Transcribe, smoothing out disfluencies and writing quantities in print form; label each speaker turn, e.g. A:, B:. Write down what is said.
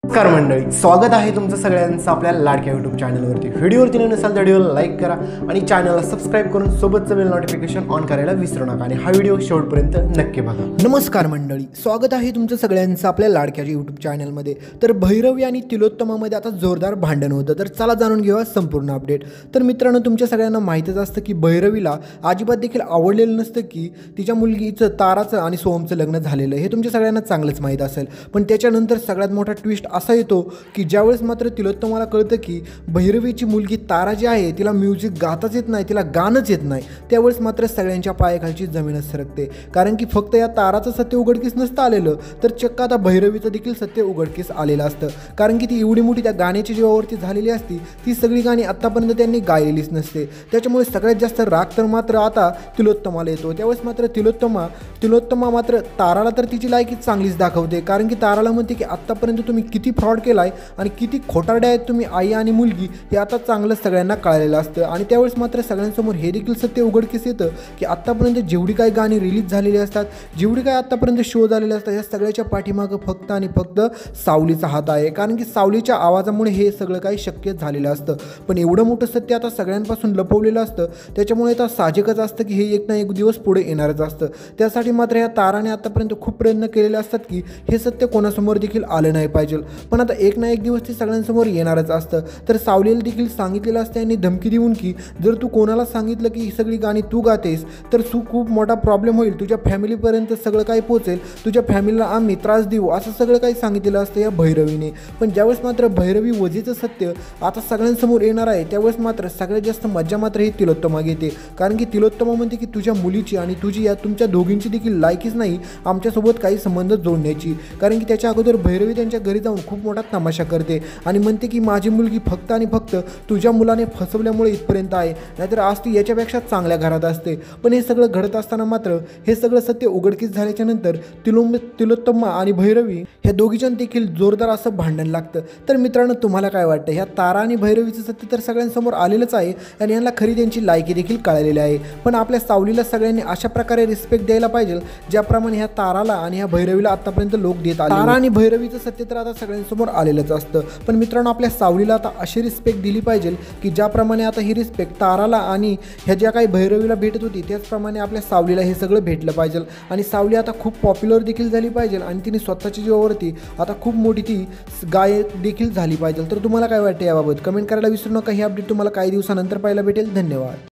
A: नमस्कार मंडळी, स्वागत आहे तुमचं सगळ्यांचं आपल्या लाडक्या यूट्यूब चॅनलवरती। व्हिडिओवरती नसाल तर व्हिडिओला लाईक करा आणि चॅनलला सबस्क्राईब करून सोबतचं बेल नोटिफिकेशन ऑन करायला विसरू नका आणि हा व्हिडिओ शेवटपर्यंत नक्की बघा। नमस्कार मंडळी, स्वागत आहे तुमचं सगळ्यांचं आपल्या लाडक्या यूट्यूब चॅनलमध्ये। तर भैरवी आणि तिलोत्तमामध्ये आता जोरदार भांडण होतं, तर चला जाणून घेऊया संपूर्ण अपडेट। तर मित्रांनो, तुमच्या सगळ्यांना माहितीच असतं की भैरवीला अजिबात देखील आवडलेलं नसतं की तिच्या मुलगीचं ताराचं आणि सोहमचं लग्न झालेलं, हे तुमच्या सगळ्यांना चांगलंच माहीत असेल। पण त्याच्यानंतर सगळ्यात मोठा ट्विस्ट असा येतो की ज्यावेळेस मात्र तिलोत्तमाला कळतं की भैरवीची मुलगी तारा जी आहे तिला म्युझिक गाताच येत नाही, तिला गाणंच येत नाही, त्यावेळेस मात्र सगळ्यांच्या पायाखालची जमीनच सरकते। कारण की फक्त या ताराचं सत्य उघडकीस नसतं आलेलं, तर चक्क आता भैरवीचं देखील सत्य उघडकीस आलेलं असतं। कारण की ती एवढी मोठी त्या गाण्याची जीवावरती झालेली असती, ती सगळी गाणी आत्तापर्यंत त्यांनी गायलेलीच नसते। त्याच्यामुळे सगळ्यात जास्त राग तर मात्र आता तिलोत्तमाला येतो। त्यावेळेस मात्र तिलोत्तमा मात्र ताराला तर तिची लायकी चांगलीच दाखवते। कारण की ताराला म्हणते की आत्तापर्यंत तुम्ही किती फ्रॉड केलाय आणि किती खोटारडे आहेत तुम्ही, आई आणि मुलगी, हे आता चांगलं सगळ्यांना कळलेलं असतं। आणि त्यावेळेस मात्र सगळ्यांसमोर हे देखील सत्य उघडकीस येतं की आत्तापर्यंत जेवढी काही गाणी रिलीज झालेली असतात, जेवढी काही आत्तापर्यंत शो झालेले असतात, या सगळ्याच्या पाठीमागं फक्त आणि फक्त सावलीचा हात आहे। कारण की सावलीच्या आवाजामुळे हे सगळं काही शक्य झालेलं असतं। पण एवढं मोठं सत्य आता सगळ्यांपासून लपवलेलं असतं, त्याच्यामुळे आता साहजिकच असतं की हे एक ना एक दिवस पुढे येणारच असतं। त्यासाठी मात्र या ताराने आतापर्यंत खूप प्रयत्न केलेले असतात की हे सत्य कोणासमोर देखील आलं नाही पाहिजे, पण आता एक ना एक दिवस ते सगळ्यांसमोर येणारच असतं। तर सावलीला देखील सांगितलेलं असतं यांनी धमकी देऊन की जर तू कोणाला सांगितलं की ही सगळी गाणी तू गातेस तर खूप मोठा प्रॉब्लेम होईल, तुझ्या फॅमिलीपर्यंत सगळं काही पोहोचेल, तुझ्या फॅमिलीला आम्ही त्रास देऊ, असं सगळं काही सांगितलेलं असतं या भैरवीने। पण ज्यावेळेस मात्र भैरवी वजेचं सत्य आता सगळ्यांसमोर येणार आहे, त्यावेळेस मात्र सगळ्यात जास्त मज्जा मात्र ही तिलोत्तमा घेते। कारण की तिलोत्तमा म्हणते की तुझ्या मुलीची आणि तुझी, या तुमच्या दोघींची देखील लायकीच नाही आमच्यासोबत काही संबंध जोडण्याची। कारण की त्याच्या अगोदर भैरवी त्यांच्या घरी जाऊन खूप मोठा तमाशा करते आणि म्हणते की माझी मुलगी फक्त आणि फक्त तुझ्या मुलाने फसवल्यामुळे इथपर्यंत आहे, नाहीतर आज ती याच्यापेक्षा चांगल्या घरात असते। पण हे सगळं घडत असताना मात्र हे सगळं सत्य उघडकीस झाल्याच्या नंतर तिलोत्तमा आणि भैरवी ह्या दोघींच्या देखील जोरदार असं भांडण लागतं। तर मित्रांनो, तुम्हाला काय वाटतं? ह्या तारा आणि भैरवीचं सत्य तर सगळ्यांसमोर आलेलंच आहे आणि यांना खरी त्यांची लायकी देखील कळलेली आहे। पण आपल्या सावलीला सगळ्यांनी अशा प्रकारे रिस्पेक्ट द्यायला पाहिजे ज्याप्रमाणे ह्या ताराला आणि ह्या भैरवीला आतापर्यंत लोक देत आले। तारा आणि भैरवीचं सत्य तर आता सगळ्यांसमोर आलेलंच असतं, पण मित्रांनो आपल्या सावलीला आता अशी रिस्पेक्ट दिली पाहिजे की ज्याप्रमाणे आता ही रिस्पेक्ट ताराला आणि ह्या ज्या काही भैरवीला भेटत होती त्याचप्रमाणे आपल्या सावलीला हे सगळं भेटलं पाहिजे। आणि सावली आता खूप पॉप्युलर देखील झाली पाहिजे आणि तिने स्वतःच्या जीवावरती आता खूप मोठी ती गायक देखील झाली पाहिजे। तर तुम्हाला काय वाटतं याबाबत? कमेंट करायला विसरू नका। ही अपडेट तुम्हाला काही दिवसानंतर पाहायला भेटेल। धन्यवाद।